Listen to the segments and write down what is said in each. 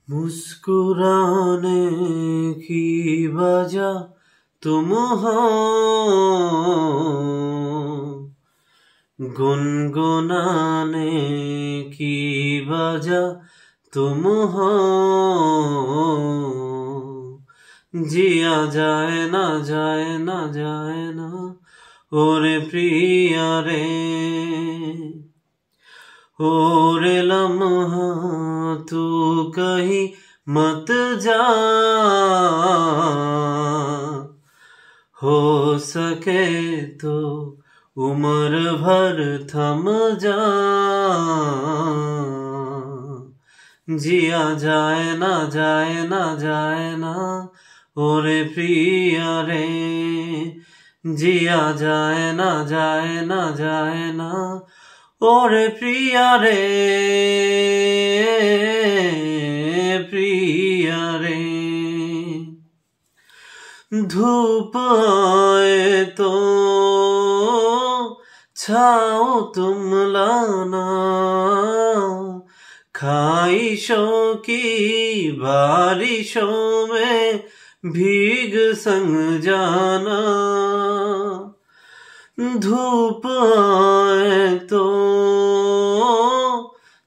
मुस्कुराने की वजह तुम हो, गुनगुनाने की वजह तुम हो। जिया जाए ना जाए ना जाए ना ओरे प्रिया रे, ओरे लम्हा तू कहीं मत जा, हो सके तो उम्र भर थम जा। जिया जाए ना जाए ना जाए ना ओरे प्रिया रे, जिया जाए ना जाए ना जाए ना ओरे प्रिया रे, प्रिया रे। धूप आए तो छाओ तुम लाना, ख्वाहिशों की बारिशों में भीग संग जाना। धूप आए तो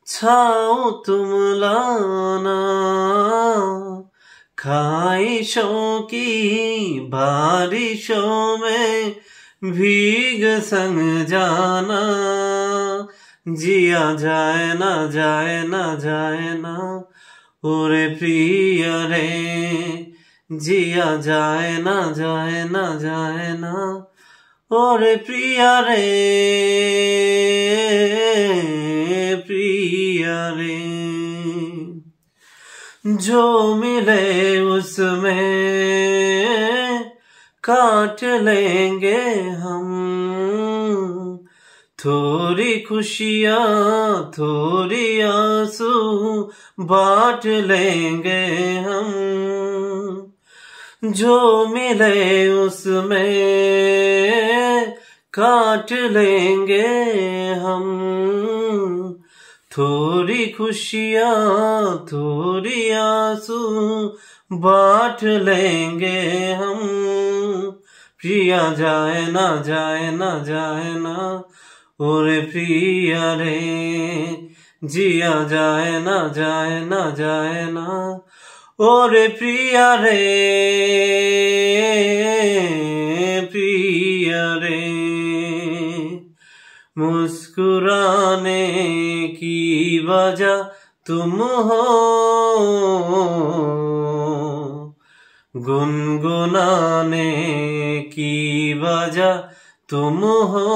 छाओ तुम लाना, ख्वाहिशों की बारिशों में भीग संग जाना। जिया जाए ना जाए ना जाए ना ओरे प्रिया रे, जिया जाए ना जाए ना जाए ना ओरे प्रिया रे, प्रिया रे। जो मिले उसमें काट लेंगे हम, थोड़ी खुशियाँ थोड़ी आंसू बांट लेंगे हम। जो मिले उसमें काट लेंगे हम, थोड़ी खुशियाँ थोड़ी आंसू बांट लेंगे हम। प्रिया जाए ना जाए ना जाए ना ओरे प्रिया रे, जिया जाए ना जाए ना जाए ना ओरे प्रिया रे, प्रिया रे। मुस्कुराने की वजह तुम हो, गुनगुनाने की वजह तुम हो।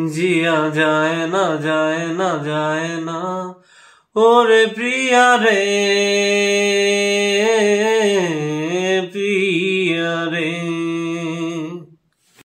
जिया जाए ना जाए ना जाए ना ओरे प्रिया रे,